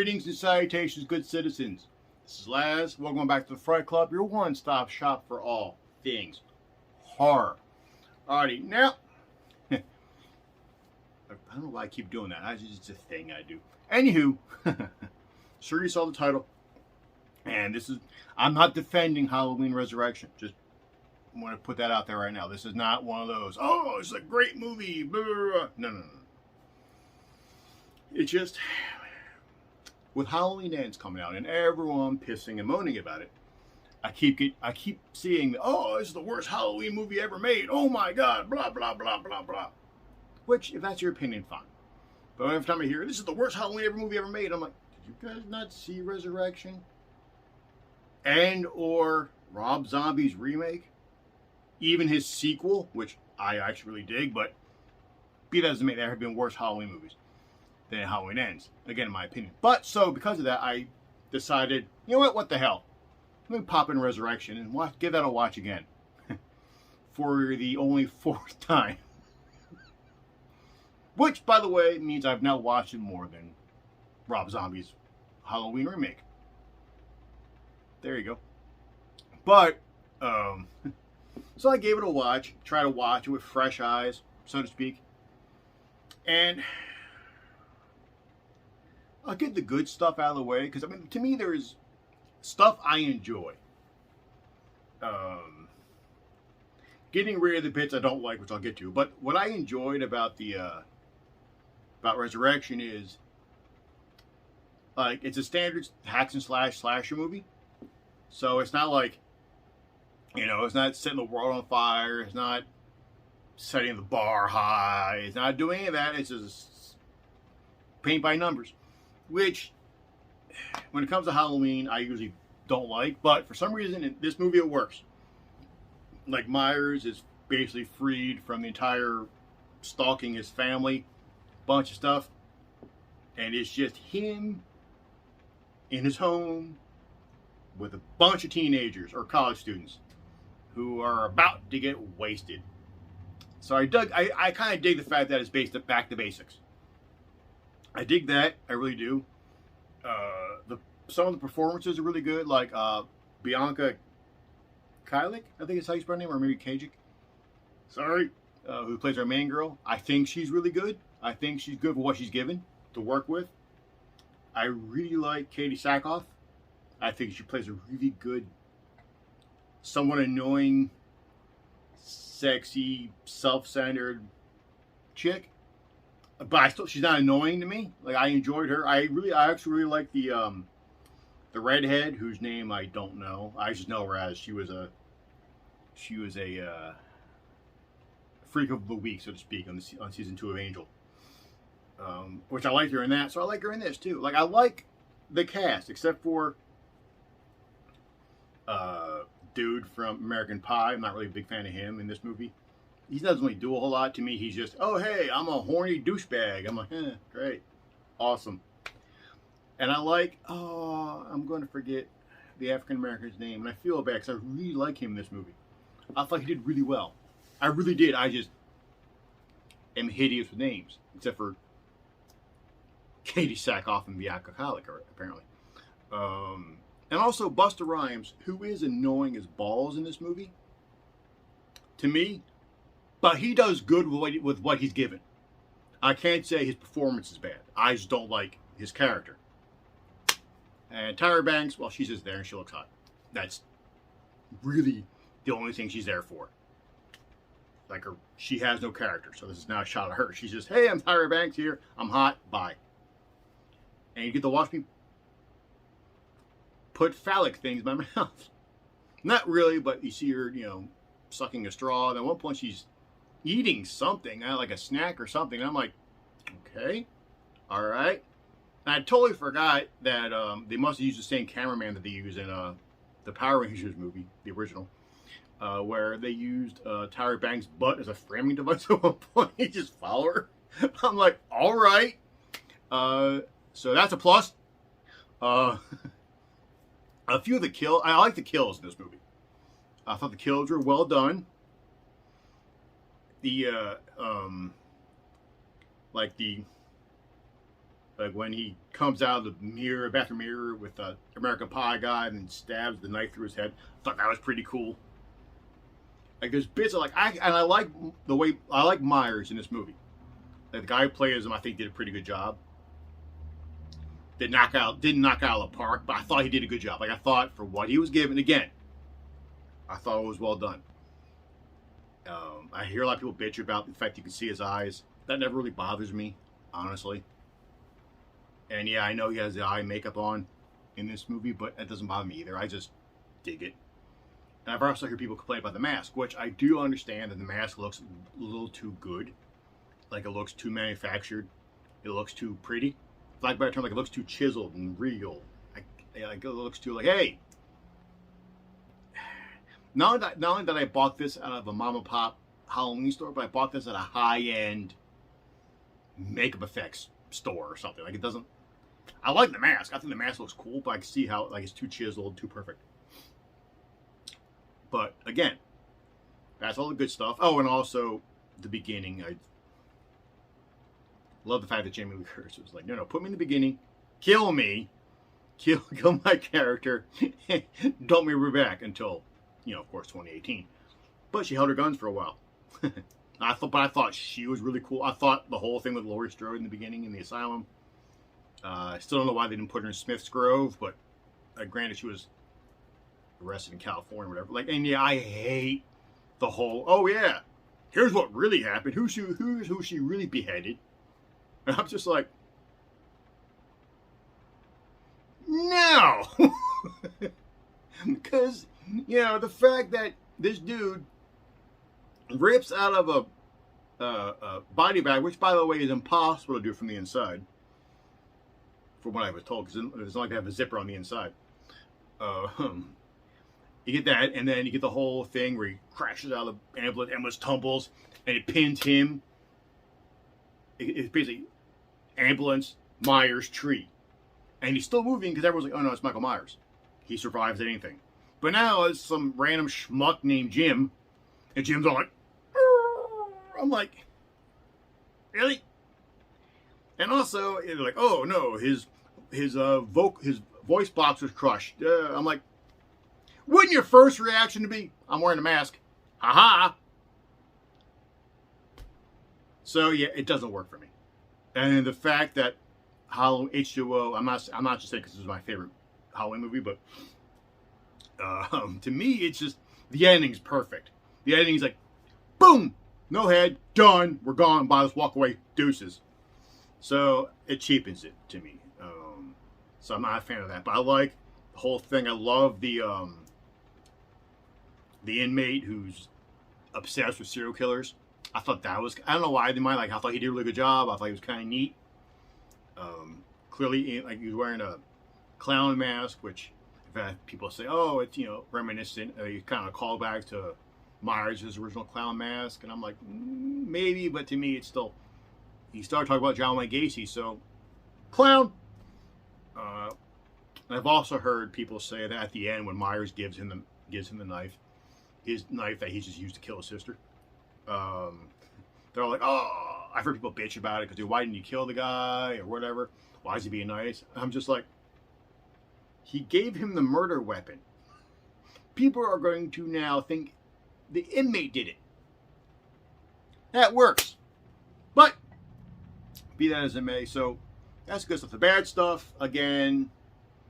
Greetings and salutations, good citizens. This is Laz. Welcome back to the Fright Club, your one-stop shop for all things horror. Alrighty, now, I don't know why I keep doing that. It's a thing I do. Anywho, sure you saw the title. And this is, I'm not defending Halloween Resurrection. Just want to put that out there right now. This is not one of those, oh, it's a great movie. Blah, blah, blah. No. It's just, with Halloween Ends coming out and everyone pissing and moaning about it, I keep seeing, oh, this is the worst Halloween movie ever made. Oh my God, blah, blah, blah, blah, blah. Which, if that's your opinion, fine. But every time I hear, this is the worst Halloween movie ever made, I'm like, did you guys not see Resurrection? And or Rob Zombie's remake? Even his sequel, which I actually really dig, but be that as it may, there have been worse Halloween movies than Halloween Ends. Again, in my opinion. But, so, because of that, I decided, you know what the hell? Let me pop in Resurrection and give that a watch again. For the only fourth time. Which, by the way, means I've now watched it more than Rob Zombie's Halloween remake. There you go. But, so I gave it a watch. Try to watch it with fresh eyes, so to speak. And I'll get the good stuff out of the way, because, I mean, to me, there's stuff I enjoy. Getting rid of the bits I don't like, which I'll get to. But what I enjoyed about the about Resurrection is, like, it's a standard hacks and slasher movie. So it's not like, you know, it's not setting the world on fire. It's not setting the bar high. It's not doing any of that. It's just paint by numbers. Which, when it comes to Halloween, I usually don't like. But for some reason, in this movie, it works. Like, Myers is basically freed from the entire stalking his family bunch of stuff. And it's just him in his home with a bunch of teenagers or college students who are about to get wasted. So I kind of dig the fact that it's based back to basics. I dig that. I really do. Some of the performances are really good, like Bianca Kylik, I think it's how you spell her name, or maybe Kajik. Sorry. Who plays our main girl. I think she's really good. I think she's good for what she's given to work with. I really like Katie Sackhoff. I think she plays a really good, somewhat annoying, sexy, self-centered chick. But she's not annoying to me. Like, I enjoyed her. I actually really like the redhead, whose name I don't know. I just know her as she was a freak of the week, so to speak, on season 2 of Angel. Which I liked her in that, so I like her in this too. Like, I like the cast, except for dude from American Pie. I'm not really a big fan of him in this movie. He doesn't really do a whole lot to me. He's just, oh hey, I'm a horny douchebag. I'm like, great, awesome. And I like, I'm going to forget the African American's name, and I feel bad because I really like him in this movie. I thought he did really well. I really did. I just am hideous with names, except for Katie Sackhoff and Bianca Kylik, apparently. And also Busta Rhymes, who is annoying as balls in this movie, to me, but he does good with what he's given. I can't say his performance is bad. I just don't like his character. And Tyra Banks, well, she's just there and she looks hot. That's really the only thing she's there for. Like, she has no character, so this is not a shot at her. She's just, hey, I'm Tyra Banks here. I'm hot. Bye. And you get to watch me put phallic things in my mouth. Not really, but you see her, you know, sucking a straw. And at one point, she's eating something, like a snack or something. And I'm like, okay, all right. And I totally forgot that they must have used the same cameraman that they use in the Power Rangers movie, the original, where they used Tyra Banks' butt as a framing device at one point. He just followed her. I'm like, all right. So that's a plus. A few of the kills, I like the kills in this movie. I thought the kills were well done. The like the Like when he comes out of the bathroom mirror with the American Pie guy and stabs the knife through his head. I thought that was pretty cool. Like there's bits of I like the way I like Myers in this movie. Like the guy who plays him, I think did a pretty good job. Didn't knock out of the park, but I thought he did a good job. Like I thought for what he was given, again, I thought it was well done. I hear a lot of people bitch about the fact you can see his eyes. That never really bothers me, honestly. And yeah, I know he has the eye makeup on in this movie, but that doesn't bother me either. I just dig it. And I've also heard people complain about the mask, which I do understand that the mask looks a little too good. Like it looks too manufactured. It looks too pretty. For lack of a better term, like it looks too chiseled and real. Like it looks too like, hey. Not only that I bought this out of a mom and pop Halloween store, but I bought this at a high-end makeup effects store or something. Like it doesn't. I like the mask. I think the mask looks cool, but I can see how like it's too chiseled, too perfect. But again, that's all the good stuff. Oh, and also the beginning. I love the fact that Jamie Lee Curtis was like, no, put me in the beginning, kill me, kill my character, don't bring me back until, of course, 2018. But she held her guns for a while. I thought she was really cool. I thought the whole thing with Laurie Strode in the beginning in the asylum. I still don't know why they didn't put her in Smith's Grove, but granted, she was arrested in California, or whatever. Like, and yeah, I hate the whole. Oh yeah, here's what really happened. Who she really beheaded? And I'm just like, no, because the fact that this dude rips out of a body bag, which by the way is impossible to do from the inside, from what I was told, because it's not like they have a zipper on the inside. You get that, and then you get the whole thing where he crashes out of the ambulance tumbles, and it pins him. It's basically ambulance, Myers, tree. And he's still moving because everyone's like, oh no, it's Michael Myers. He survives anything. But now it's some random schmuck named Jim, and Jim's all like, I'm like, really? And also, they're like, oh no, his voice box was crushed. I'm like, wouldn't your first reaction to be, I'm wearing a mask? Ha-ha! So yeah, it doesn't work for me. And the fact that Halloween H2O, I'm not just saying because this is my favorite Halloween movie, but to me, it's just the ending's perfect. The ending's like, boom, no head, done, we're gone. Bye, let's walk away, deuces. So it cheapens it to me. So I'm not a fan of that, but I like the whole thing. I love the inmate who's obsessed with serial killers. I thought that was, I don't know why I didn't mind. Like, I thought he did a really good job. I thought he was kind of neat. Clearly, like, he was wearing a clown mask, which I've had people say, oh, it's, reminiscent. Kind of a callback to Myers' original clown mask. And I'm like, maybe, but to me, it's still, he started talking about John Wayne Gacy, so clown. I've also heard people say that at the end when Myers gives him the knife, his knife that he's just used to kill his sister. They're all like, oh, I've heard people bitch about it because why didn't you kill the guy or whatever? Why is he being nice? I'm just like, he gave him the murder weapon. People are going to now think the inmate did it. That works. But be that as it may, so that's good stuff. The bad stuff, again,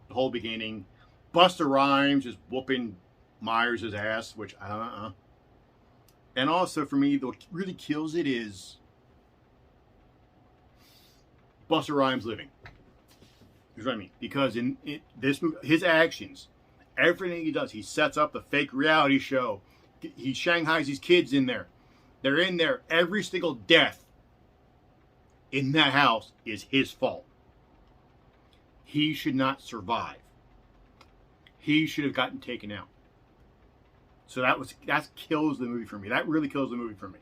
the whole beginning. Busta Rhymes just whooping Myers' ass, which And also for me, what really kills it is Busta Rhymes living. Here's what I mean. Because in this movie, his actions, everything he does, he sets up the fake reality show. He shanghais these kids in there. They're in there. Every single death in that house is his fault. He should not survive. He should have gotten taken out. So that kills the movie for me. That really kills the movie for me.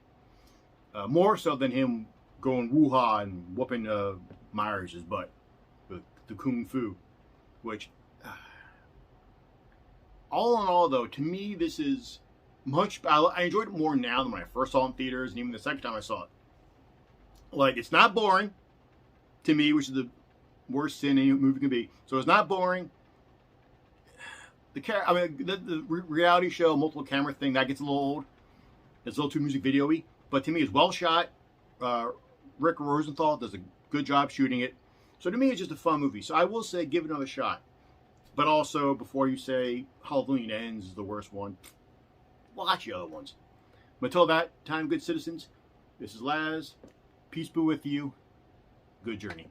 More so than him going woo-ha and whooping Myers' butt with the kung fu. Which, all in all though, to me this is much, I enjoyed it more now than when I first saw it in theaters and even the second time I saw it. Like, it's not boring to me, which is worst sin any movie can be. So it's not boring. The reality show, multiple camera thing, that gets a little old. It's a little too music video-y. But to me, it's well shot. Rick Rosenthal does a good job shooting it. So to me, it's just a fun movie. So I will say give it another shot. But also, before you say Halloween Ends is the worst one, watch the other ones. But until that time, good citizens, this is Laz. Peace be with you. Good journey.